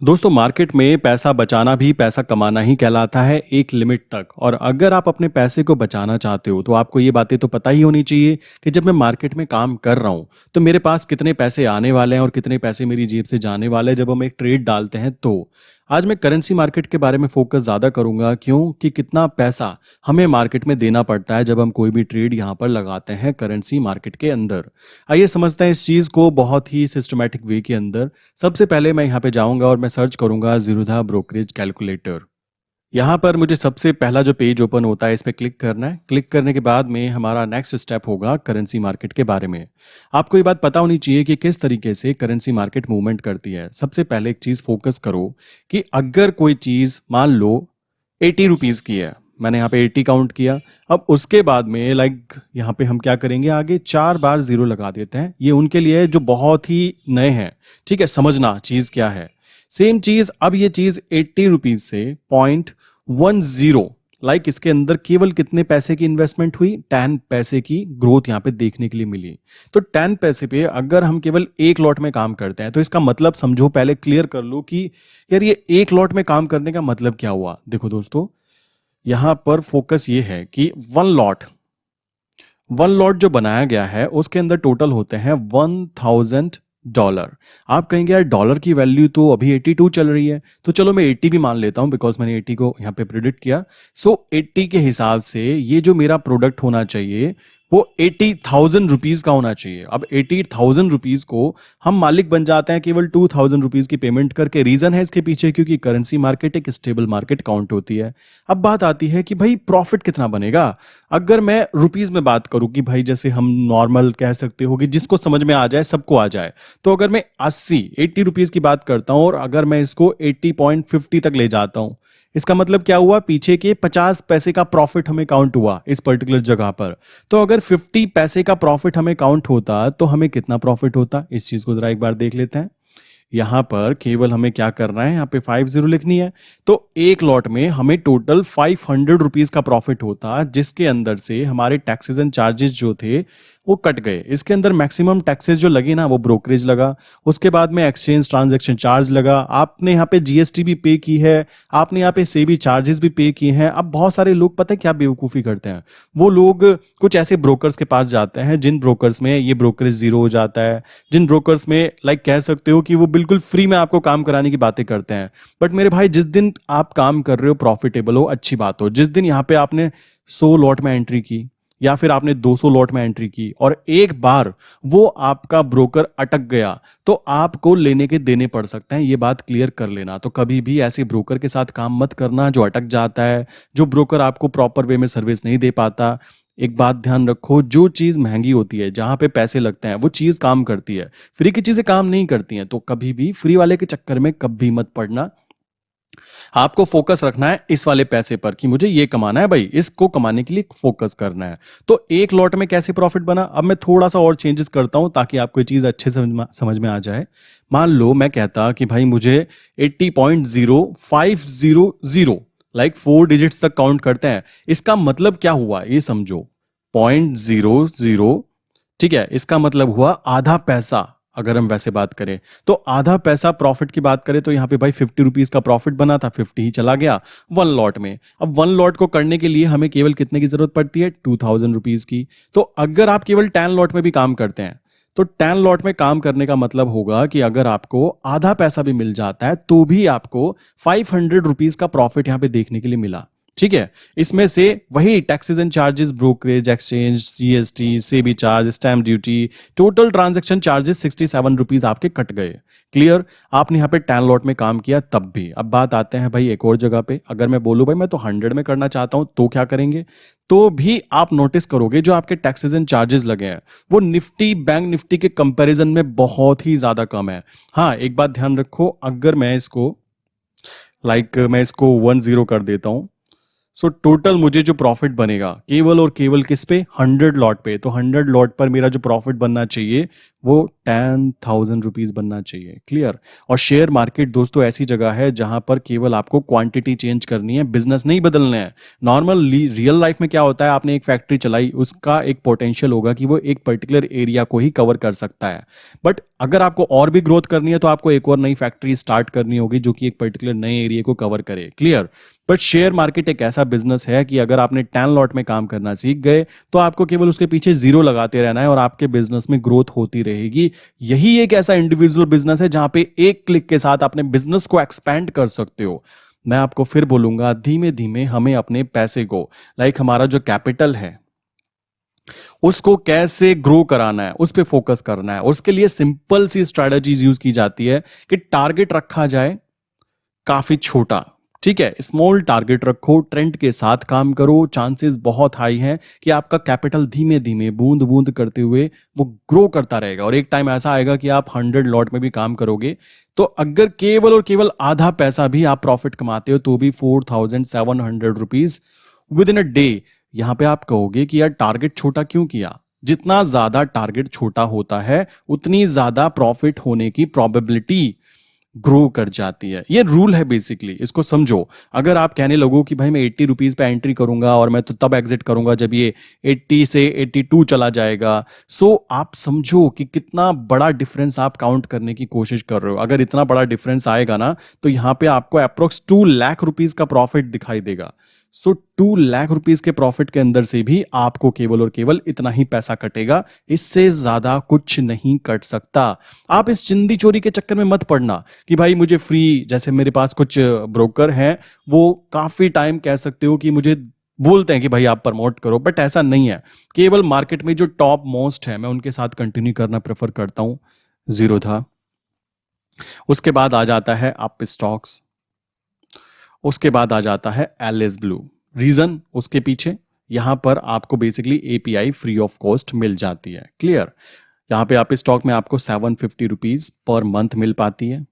दोस्तों मार्केट में पैसा बचाना भी पैसा कमाना ही कहलाता है एक लिमिट तक। और अगर आप अपने पैसे को बचाना चाहते हो तो आपको ये बातें तो पता ही होनी चाहिए कि जब मैं मार्केट में काम कर रहा हूँ तो मेरे पास कितने पैसे आने वाले हैं और कितने पैसे मेरी जेब से जाने वाले हैं जब हम एक ट्रेड डालते हैं। तो आज मैं करेंसी मार्केट के बारे में फोकस ज़्यादा करूंगा, क्यों कि कितना पैसा हमें मार्केट में देना पड़ता है जब हम कोई भी ट्रेड यहाँ पर लगाते हैं करेंसी मार्केट के अंदर। आइए समझते हैं इस चीज़ को बहुत ही सिस्टमैटिक वे के अंदर। सबसे पहले मैं यहाँ पे जाऊंगा और मैं सर्च करूंगा ज़ीरोधा ब्रोकरेज कैलकुलेटर। यहाँ पर मुझे सबसे पहला जो पेज ओपन होता है इस पर क्लिक करना है। क्लिक करने के बाद में हमारा नेक्स्ट स्टेप होगा करेंसी मार्केट के बारे में। आपको ये बात पता होनी चाहिए कि किस तरीके से करेंसी मार्केट मूवमेंट करती है। सबसे पहले एक चीज़ फोकस करो कि अगर कोई चीज़ मान लो 80 रुपीज़ की है, मैंने यहाँ पे 80 काउंट किया। अब उसके बाद में यहाँ पे हम क्या करेंगे, आगे 4 बार जीरो लगा देते हैं। ये उनके लिए जो बहुत ही नए हैं, ठीक है, समझना चीज़ क्या है। सेम चीज़, अब ये चीज़ 80 रुपीज़ से 0.10, इसके अंदर केवल कितने पैसे की इन्वेस्टमेंट हुई, 10 पैसे की ग्रोथ यहाँ पे देखने के लिए मिली। तो 10 पैसे पे अगर हम केवल एक लॉट में काम करते हैं तो इसका मतलब समझो, पहले क्लियर कर लो कि यार ये एक लॉट में काम करने का मतलब क्या हुआ। देखो दोस्तों, यहां पर फोकस ये है कि वन लॉट जो बनाया गया है उसके अंदर टोटल होते हैं $1000। आप कहेंगे यार डॉलर की वैल्यू तो अभी 82 चल रही है, तो चलो मैं 80 भी मान लेता हूं बिकॉज मैंने 80 को यहां पे प्रिडिक्ट किया। सो 80 के हिसाब से ये जो मेरा प्रोडक्ट होना चाहिए वो 80,000 रुपीज का होना चाहिए। अब 80,000 रुपीज को हम मालिक बन जाते हैं केवल 2,000 रुपीज की पेमेंट करके। रीजन है इसके पीछे क्योंकि करेंसी मार्केट एक स्टेबल मार्केट काउंट होती है। अब बात आती है कि भाई प्रॉफिट कितना बनेगा। अगर मैं रुपीज में बात करूं कि भाई जैसे हम नॉर्मल कह सकते हो कि जिसको समझ में आ जाए, सबको आ जाए, तो अगर मैं 80 रुपीज की बात करता हूं और अगर मैं इसको 80.50 तक ले जाता हूं, इसका मतलब क्या हुआ, पीछे के 50 पैसे का प्रॉफिट हमें काउंट हुआ इस पर्टिकुलर जगह पर। तो अगर 50 पैसे का प्रॉफिट हमें काउंट होता तो हमें कितना प्रॉफिट होता, इस चीज को जरा एक बार देख लेते हैं। यहां पर केवल हमें क्या करना है, यहाँ पे 50 लिखनी है। तो एक लॉट में हमें टोटल 500 रुपीज का प्रॉफिट होता, जिसके अंदर से हमारे टैक्सेस एंड चार्जेस जो थे वो कट गए। इसके अंदर मैक्सिमम टैक्सेस जो लगे ना वो ब्रोकरेज लगा, उसके बाद में एक्सचेंज ट्रांजैक्शन चार्ज लगा, आपने यहाँ पे जीएसटी भी पे की है, आपने यहाँ पे सेबी चार्जेस भी पे किए हैं। अब बहुत सारे लोग पता है क्या बेवकूफ़ी करते हैं, वो लोग कुछ ऐसे ब्रोकर्स के पास जाते हैं जिन ब्रोकर्स में ये ब्रोकरेज जीरो हो जाता है, जिन ब्रोकर्स में कह सकते हो कि वो बिल्कुल फ्री में आपको काम कराने की बातें करते हैं। बट मेरे भाई, जिस दिन आप काम कर रहे हो, प्रॉफिटेबल हो, अच्छी बात हो, जिस दिन यहाँ पे आपने 100 लॉट में एंट्री की या फिर आपने 200 लॉट में एंट्री की और एक बार वो आपका ब्रोकर अटक गया, तो आपको लेने के देने पड़ सकते हैं। ये बात क्लियर कर लेना। तो कभी भी ऐसे ब्रोकर के साथ काम मत करना जो अटक जाता है, जो ब्रोकर आपको प्रॉपर वे में सर्विस नहीं दे पाता। एक बात ध्यान रखो, जो चीज महंगी होती है, जहां पे पैसे लगते हैं, वो चीज काम करती है। फ्री की चीजें काम नहीं करती हैं। तो कभी भी फ्री वाले के चक्कर में कभी मत पड़ना। आपको फोकस रखना है इस वाले पैसे पर कि मुझे ये कमाना है भाई, इसको कमाने के लिए फोकस करना है। तो एक लॉट में कैसे प्रॉफिट बना, अब मैं थोड़ा सा और चेंजेस करता हूं ताकि आपको ये चीज अच्छे से समझ में आ जाए। मान लो मैं कहता कि भाई मुझे 80.0500, 4 डिजिट्स तक काउंट करते हैं। इसका मतलब क्या हुआ ये समझो, 0.00, ठीक है, इसका मतलब हुआ आधा पैसा। अगर हम वैसे बात करें तो आधा पैसा प्रॉफिट की बात करें तो यहाँ पे भाई 50 रुपीज का प्रॉफिट बना था, 50 ही चला गया वन लॉट में। अब वन लॉट को करने के लिए हमें केवल कितने की जरूरत पड़ती है, 2,000 रुपीज की। तो अगर आप केवल 10 लॉट में भी काम करते हैं तो 10 लॉट में काम करने का मतलब होगा कि अगर आपको आधा पैसा भी मिल जाता है तो भी आपको 500 रुपीज का प्रॉफिट यहाँ पे देखने के लिए मिला। ठीक है, इसमें से वही taxes and charges, brokerage, exchange, GST, SEBI charge, stamp duty, total transaction charges 67 rupees आपके कट गए। क्लियर, आपने यहाँ पे 10 लॉट में काम किया तब भी। अब बात आते हैं भाई एक और जगह पे। अगर मैं बोलूं भाई मैं तो 100 में करना चाहता हूं तो क्या करेंगे, तो भी आप नोटिस करोगे जो आपके टैक्सेस एंड चार्जेस लगे हैं वो निफ्टी, बैंक निफ्टी के कंपैरिजन में बहुत ही ज्यादा कम है। हाँ, एक बात ध्यान रखो, अगर मैं इसको 10 कर देता हूं, सो टोटल मुझे जो प्रॉफिट बनेगा केवल और केवल किस पे, 100 लॉट पे, तो 100 लॉट पर मेरा जो प्रॉफिट बनना चाहिए वो 10,000 रुपीज बनना चाहिए। क्लियर। और शेयर मार्केट दोस्तों ऐसी जगह है जहां पर केवल आपको क्वांटिटी चेंज करनी है, बिजनेस नहीं बदलना है। नॉर्मल रियल लाइफ में क्या होता है, आपने एक फैक्ट्री चलाई, उसका एक पोटेंशियल होगा कि वो एक पर्टिकुलर एरिया को ही कवर कर सकता है। बट अगर आपको और भी ग्रोथ करनी है तो आपको एक और नई फैक्ट्री स्टार्ट करनी होगी जो कि एक पर्टिकुलर नए एरिया को कवर करे। क्लियर। बट शेयर मार्केट एक ऐसा बिजनेस है कि अगर आपने 10 लॉट में काम करना सीख गए तो आपको केवल उसके पीछे जीरो लगाते रहना है और आपके बिजनेस में ग्रोथ होती रहेगी। यही एक ऐसा इंडिविजुअल बिजनेस है जहां पे एक क्लिक के साथ अपने बिजनेस को एक्सपैंड कर सकते हो। मैं आपको फिर बोलूंगा, धीमे धीमे हमें अपने पैसे को, लाइक हमारा जो कैपिटल है, उसको कैसे ग्रो कराना है उस पर फोकस करना है। उसके लिए सिंपल सी स्ट्रेटजीज यूज की जाती है कि टारगेट रखा जाए काफी छोटा। ठीक है, स्मॉल टारगेट रखो, ट्रेंड के साथ काम करो, चांसेस बहुत हाई हैं कि आपका कैपिटल धीमे धीमे बूंद बूंद करते हुए वो ग्रो करता रहेगा और एक टाइम ऐसा आएगा कि आप 100 लॉट में भी काम करोगे तो अगर केवल और केवल आधा पैसा भी आप प्रॉफिट कमाते हो तो भी 4,700 rupees with in a day. यहां पे आप कहोगे कि यार टारगेट छोटा क्यों किया। जितना ज्यादा टारगेट छोटा होता है उतनी ज्यादा प्रॉफिट होने की प्रोबेबिलिटी ग्रो कर जाती है। ये रूल है बेसिकली, इसको समझो। अगर आप कहने लगो कि भाई मैं 80 रुपीज पे एंट्री करूंगा और मैं तो तब एग्जिट करूंगा जब ये 80 से 82 चला जाएगा, सो आप समझो कि कितना बड़ा डिफरेंस आप काउंट करने की कोशिश कर रहे हो। अगर इतना बड़ा डिफरेंस आएगा ना तो यहां पे आपको अप्रोक्स 2 लाख रुपीज का प्रॉफिट दिखाई देगा। सो 2 लाख रुपीज के प्रॉफिट के अंदर से भी आपको केवल और केवल इतना ही पैसा कटेगा, इससे ज्यादा कुछ नहीं कट सकता। आप इस चिंदी चोरी के चक्कर में मत पड़ना कि भाई मुझे फ्री, जैसे मेरे पास कुछ ब्रोकर हैं वो काफी टाइम कह सकते हो कि मुझे बोलते हैं कि भाई आप प्रमोट करो, बट ऐसा नहीं है। केवल मार्केट में जो टॉप मोस्ट है मैं उनके साथ कंटिन्यू करना प्रेफर करता हूं। जीरो था, उसके बाद आ जाता है आप स्टॉक्स, उसके बाद आ जाता है एलिस ब्लू। रीजन उसके पीछे, यहां पर आपको basically API free of cost मिल जाती है। क्लियर। यहां पे आप स्टॉक में आपको 750 रुपीज पर मंथ मिल पाती है।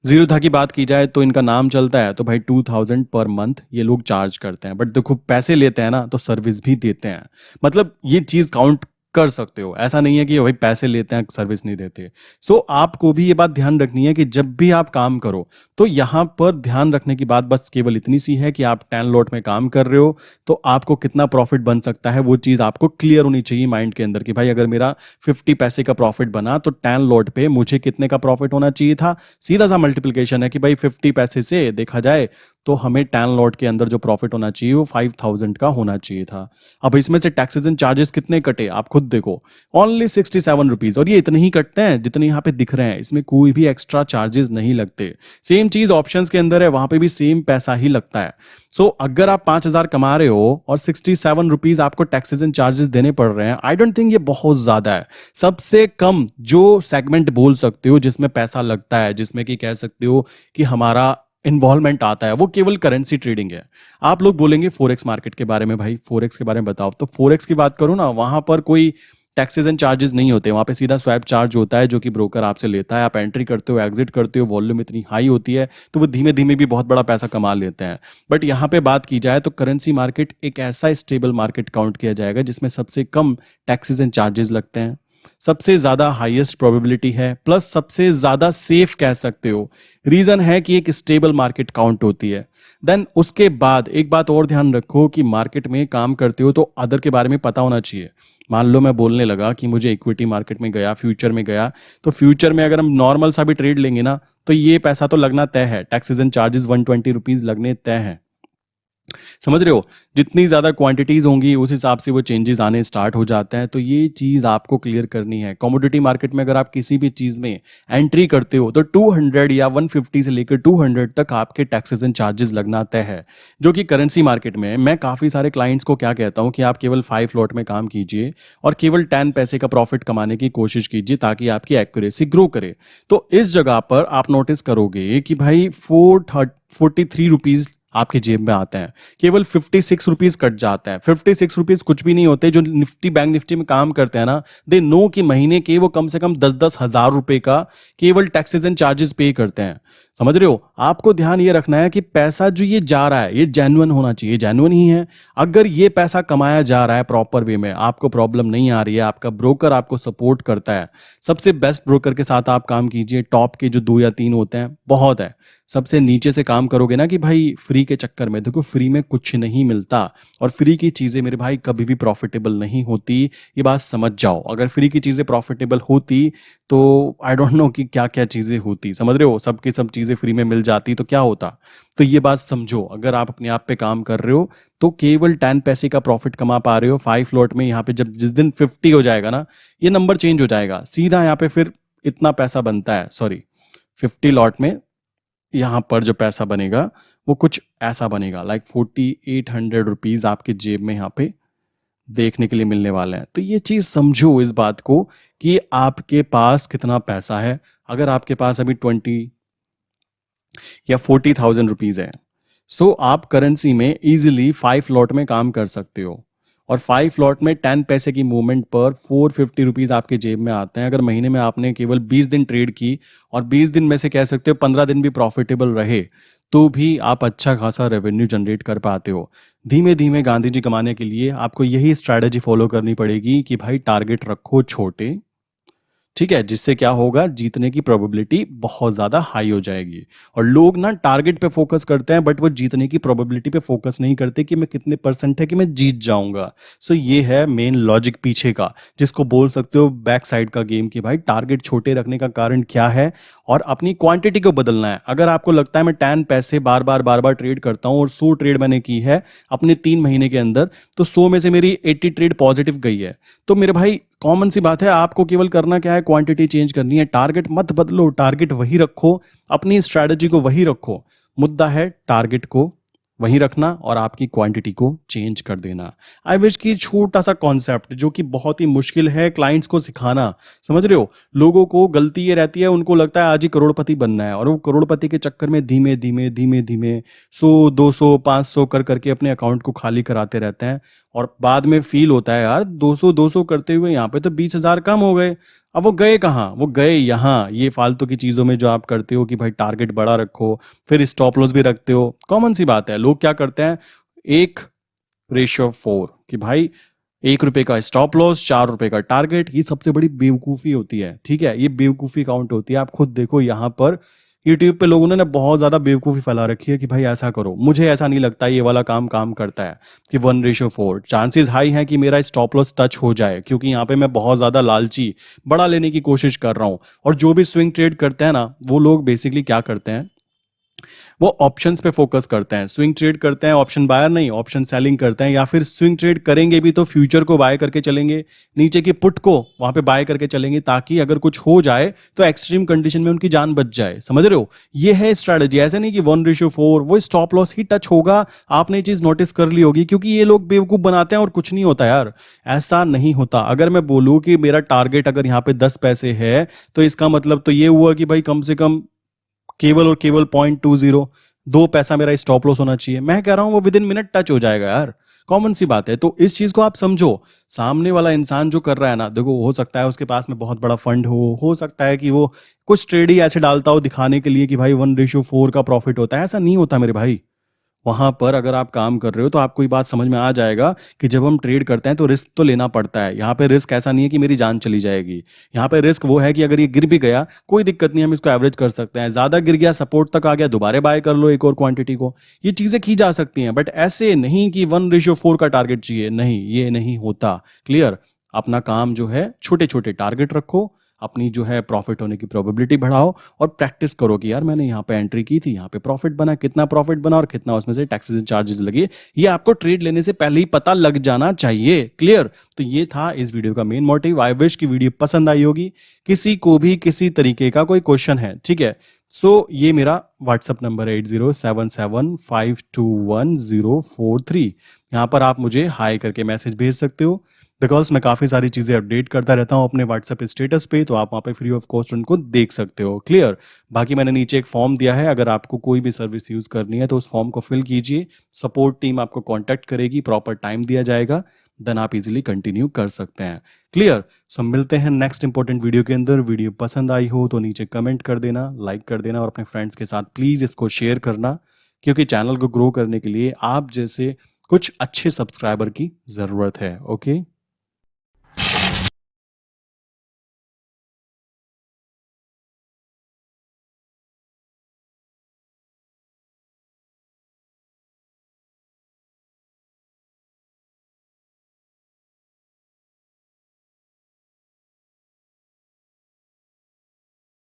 जीरो था की बात की जाए तो इनका नाम चलता है तो भाई 2000 पर मंथ ये लोग चार्ज करते हैं, बट देखो पैसे लेते हैं ना तो सर्विस भी देते हैं। मतलब ये चीज काउंट कर सकते हो, ऐसा नहीं है कि भाई पैसे लेते हैं सर्विस नहीं देते। सो आपको भी ये बात ध्यान रखनी है कि जब भी आप काम करो तो यहां पर ध्यान रखने की बात बस केवल इतनी सी है कि आप 10 लॉट में काम कर रहे हो तो आपको कितना प्रॉफिट बन सकता है वो चीज आपको क्लियर होनी चाहिए माइंड के अंदर कि भाई अगर मेरा 50 पैसे का प्रॉफिट बना तो 10 लॉट पे मुझे कितने का प्रॉफिट होना चाहिए था। सीधा सा मल्टीप्लिकेशन है कि भाई 50 पैसे से देखा जाए तो हमें 10 लॉट के अंदर जो प्रॉफिट होना चाहिए वो 5,000 का होना चाहिए था। अब इसमें से टैक्सेस एंड चार्जेस कितने कटे आप खुद देखो, ओनली 67 रुपीज, और ये इतने ही कटते हैं जितने यहाँ पे दिख रहे हैं, इसमें कोई भी एक्स्ट्रा चार्जेस नहीं लगते। सेम चीज ऑप्शंस के अंदर है, वहां पे भी सेम पैसा ही लगता है। सो अगर आप 5,000 कमा रहे हो और 67 रुपीज आपको टैक्सेस एंड चार्जेस देने पड़ रहे हैं, आई डोंट थिंक ये बहुत ज्यादा है। सबसे कम जो सेगमेंट बोल सकते हो जिसमें पैसा लगता है, जिसमें कि कह सकते हो कि हमारा इन्वॉल्वमेंट आता है, वो केवल करेंसी ट्रेडिंग है। आप लोग बोलेंगे फोरेक्स मार्केट के बारे में, भाई फोरेक्स के बारे में बताओ, तो फोरेक्स की बात करूं ना, वहां पर कोई टैक्सेस एंड चार्जेस नहीं होते। वहां पे सीधा स्वैप चार्ज होता है जो कि ब्रोकर आपसे लेता है। आप एंट्री करते हो, एग्जिट करते हो, वॉल्यूम इतनी हाई होती है तो वो धीमे धीमे भी बहुत बड़ा पैसा कमा लेते हैं। बट यहाँ पे बात की जाए तो करेंसी मार्केट एक ऐसा स्टेबल मार्केट काउंट किया जाएगा जिसमें सबसे कम टैक्सेस एंड चार्जेस लगते हैं, सबसे ज्यादा हाईएस्ट प्रोबेबिलिटी है, प्लस सबसे ज्यादा सेफ कह सकते हो। रीजन है कि एक स्टेबल मार्केट काउंट होती है। देन उसके बाद एक बात और ध्यान रखो कि मार्केट में काम करते हो तो अदर के बारे में पता होना चाहिए। मान लो मैं बोलने लगा कि मुझे इक्विटी मार्केट में गया, फ्यूचर में गया, तो फ्यूचर में अगर हम नॉर्मल सा भी ट्रेड लेंगे ना तो ये पैसा तो लगना तय है, टैक्सेस एंड चार्जेस 120 रुपीज लगने तय है। समझ रहे हो, जितनी ज्यादा क्वांटिटीज होंगी उस हिसाब से वो चेंजेस आने स्टार्ट हो जाते हैं। तो ये चीज आपको क्लियर करनी है। कमोडिटी मार्केट में अगर आप किसी भी चीज में एंट्री करते हो तो 200 या 150 से लेकर 200 तक आपके टैक्सेस एंड चार्जेस लगना तय है। जो कि करेंसी मार्केट में मैं काफी सारे क्लाइंट्स को क्या कहता हूं कि आप केवल 5 लॉट में काम कीजिए और केवल 10 पैसे का प्रॉफिट कमाने की कोशिश कीजिए ताकि आपकी एक्यूरेसी ग्रो करे। तो इस जगह पर आप नोटिस करोगे कि भाई 443 रुपीज आपकी जेब में आते हैं, केवल 56 रुपीज कट जाता है। 56 रुपीज कुछ भी नहीं होते। जो निफ्टी बैंक निफ्टी में काम करते हैं ना, दे नो कि महीने के वो कम से कम 10-10 हज़ार रुपए का केवल टैक्सेस एंड चार्जेस पे करते हैं। समझ रहे हो? आपको ध्यान ये रखना है कि पैसा जो ये जा रहा है ये जेन्युइन होना चाहिए, जेन्युइन ही है। अगर ये पैसा कमाया जा रहा है प्रॉपर वे में, आपको प्रॉब्लम नहीं आ रही है, आपका ब्रोकर आपको सपोर्ट करता है, सबसे बेस्ट ब्रोकर के साथ आप काम कीजिए। टॉप के जो 2 या 3 होते हैं बहुत है। सबसे नीचे से काम करोगे ना कि भाई फ्री के चक्कर में, देखो फ्री में कुछ नहीं मिलता, और फ्री की चीजें मेरे भाई कभी भी प्रॉफिटेबल नहीं होती। ये बात समझ जाओ। अगर फ्री की चीजें प्रॉफिटेबल होती तो आई डोंट नो कि क्या क्या चीजें होती। समझ रहे हो? सबकी सब चीजें फ्री में मिल जाती तो क्या होता। तो ये बात समझो। अगर आप अपने आप पे काम कर रहे हो तो केवल 10 पैसे का प्रॉफिट कमा पा रहे हो 5 लॉट में। यहाँ पे जब जिस दिन 50 हो जाएगा ना, ये नंबर चेंज हो जाएगा सीधा। यहाँ पे फिर इतना पैसा बनता है, सॉरी 50 लॉट में यहाँ पर जो पैसा बनेगा वो कुछ ऐसा बनेगा, लाइक 4800 रुपीज आपके जेब में यहाँ पे देखने के लिए मिलने वाले हैं। तो ये चीज समझो इस बात को कि आपके पास कितना पैसा है। अगर आपके पास अभी 20 या 40,000 रुपीज है, सो आप करेंसी में इजीली 5 लॉट में काम कर सकते हो, और 5 लॉट में 10 पैसे की मूवमेंट पर 450 रुपीज आपके जेब में आते हैं। अगर महीने में आपने केवल 20 दिन ट्रेड की, और 20 दिन में से कह सकते हो 15 दिन भी प्रॉफिटेबल रहे, तो भी आप अच्छा खासा रेवेन्यू जनरेट कर पाते हो। धीमे धीमे गांधी जी कमाने के लिए आपको यही स्ट्रैटेजी फॉलो करनी पड़ेगी कि भाई टारगेट रखो छोटे, ठीक है, जिससे क्या होगा, जीतने की प्रोबेबिलिटी बहुत ज्यादा हाई हो जाएगी। और लोग ना टारगेट पे फोकस करते हैं, बट वो जीतने की प्रोबेबिलिटी पे फोकस नहीं करते कि मैं कितने परसेंट है कि मैं जीत जाऊंगा। सो ये है मेन लॉजिक पीछे का, जिसको बोल सकते हो बैक साइड का गेम, कि भाई टारगेट छोटे रखने का कारण क्या है और अपनी क्वांटिटी को बदलना है। अगर आपको लगता है मैं 10 पैसे बार बार ट्रेड करता हूं और 100 ट्रेड मैंने की है अपने 3 महीने के अंदर, तो 100 में से मेरी 80 ट्रेड पॉजिटिव गई है, तो मेरे भाई कॉमन सी बात है, आपको केवल करना क्या है, क्वांटिटी चेंज करनी है। टारगेट मत बदलो, टारगेट वही रखो, अपनी स्ट्रैटेजी को वही रखो। मुद्दा है टारगेट को वही रखना और आपकी क्वांटिटी को चेंज कर देना। आई विश की छोटा सा कॉन्सेप्ट जो कि बहुत ही मुश्किल है क्लाइंट्स को सिखाना। समझ रहे हो? लोगों को गलती ये रहती है, उनको लगता है आज ही करोड़पति बनना है, और वो करोड़पति के चक्कर में धीमे धीमे धीमे धीमे 100 200 500 कर करके अपने अकाउंट को खाली कराते रहते हैं, और बाद में फील होता है यार 200 200 करते हुए यहाँ पे तो 20,000 कम हो गए। अब वो गए कहाँ? वो गए यहाँ, ये फालतू की चीजों में जो आप करते हो कि भाई टारगेट बड़ा रखो, फिर स्टॉप लॉस भी रखते हो। कॉमन सी बात है, लोग क्या करते हैं, 1:4 कि भाई 1 रुपए का स्टॉप लॉस, 4 रुपए का टारगेट। ये सबसे बड़ी बेवकूफी होती है, ठीक है, ये बेवकूफी काउंट होती है। आप खुद देखो यहाँ पर यूट्यूब पे लोगों ने ना बहुत ज्यादा बेवकूफी फैला रखी है कि भाई ऐसा करो। मुझे ऐसा नहीं लगता ये वाला काम काम करता है कि 1:4। चांसेस हाई है कि मेरा स्टॉप लॉस टच हो जाए, क्योंकि यहाँ पे मैं बहुत ज्यादा लालची बड़ा लेने की कोशिश कर रहा हूँ। और जो भी स्विंग ट्रेड करते हैं ना, वो लोग बेसिकली क्या करते हैं, वो ऑप्शंस पे फोकस करते हैं। स्विंग ट्रेड करते हैं, ऑप्शन बायर नहीं, ऑप्शन सेलिंग करते हैं, या फिर स्विंग ट्रेड करेंगे भी तो फ्यूचर को बाय करके चलेंगे, नीचे की पुट को वहां पे बाय करके चलेंगे, ताकि अगर कुछ हो जाए तो एक्सट्रीम कंडीशन में उनकी जान बच जाए। समझ रहे हो? ये है स्ट्रैटेजी। ऐसे नहीं कि 1:4 वो स्टॉप लॉस ही टच होगा। आपने ये चीज नोटिस कर ली होगी, क्योंकि ये लोग बेवकूफ बनाते हैं और कुछ नहीं होता यार, ऐसा नहीं होता। अगर मैं बोलूं कि मेरा टारगेट अगर यहाँ पे 10 पैसे है, तो इसका मतलब तो ये हुआ कि भाई कम से कम केवल और केवल 0.20 2 पैसा मेरा स्टॉप लॉस होना चाहिए। मैं कह रहा हूं वो विद इन मिनट टच हो जाएगा यार। कॉमन सी बात है। तो इस चीज को आप समझो। सामने वाला इंसान जो कर रहा है ना, देखो हो सकता है उसके पास में बहुत बड़ा फंड हो सकता है कि वो कुछ ट्रेड ही ऐसे डालता हो दिखाने के लिए कि भाई 1:4 का प्रॉफिट होता है। ऐसा नहीं होता मेरे भाई। वहां पर अगर आप काम कर रहे हो तो आपको ये बात समझ में आ जाएगा कि जब हम ट्रेड करते हैं तो रिस्क तो लेना पड़ता है। यहाँ पे रिस्क ऐसा नहीं है कि मेरी जान चली जाएगी। यहाँ पे रिस्क वो है कि अगर ये गिर भी गया कोई दिक्कत नहीं, हम इसको एवरेज कर सकते हैं। ज्यादा गिर गया, सपोर्ट तक आ गया, दोबारा बाय कर लो एक और क्वांटिटी को। ये चीजें की जा सकती हैं, बट ऐसे नहीं कि 1:4 का टारगेट चाहिए। नहीं, ये नहीं होता। क्लियर? अपना काम जो है छोटे छोटे टारगेट रखो, अपनी जो है प्रॉफिट होने की प्रोबेबिलिटी बढ़ाओ, और प्रैक्टिस करो कि यार मैंने यहाँ पे एंट्री की थी, यहाँ पे प्रॉफिट बना, कितना प्रॉफिट बना और कितना उसमें से टैक्सेस एंड चार्जेस लगे, ये आपको ट्रेड लेने से पहले ही पता लग जाना चाहिए। क्लियर? तो ये था इस वीडियो का मेन मोटिव। आई विश की वीडियो पसंद आई होगी। किसी को भी किसी तरीके का कोई क्वेश्चन है, ठीक है, सो ये मेरा व्हाट्सअप नंबर है 8077521043। यहाँ पर आप मुझे हाई करके मैसेज भेज सकते हो, बिकॉज मैं काफ़ी सारी चीज़ें अपडेट करता रहता हूँ अपने व्हाट्सएप स्टेटस पे, तो आप वहाँ पे फ्री ऑफ कॉस्ट उनको देख सकते हो। क्लियर? बाकी मैंने नीचे एक फॉर्म दिया है, अगर आपको कोई भी सर्विस यूज़ करनी है तो उस फॉर्म को फिल कीजिए, सपोर्ट टीम आपको कॉन्टैक्ट करेगी, प्रॉपर टाइम दिया जाएगा, देन आप इजीली कंटिन्यू कर सकते हैं। क्लियर? सो मिलते हैं नेक्स्ट इंपॉर्टेंट वीडियो के अंदर। वीडियो पसंद आई हो तो नीचे कमेंट कर देना, लाइक कर देना और अपने फ्रेंड्स के साथ प्लीज़ इसको शेयर करना, क्योंकि चैनल को ग्रो करने के लिए आप जैसे कुछ अच्छे सब्सक्राइबर की ज़रूरत है। ओके?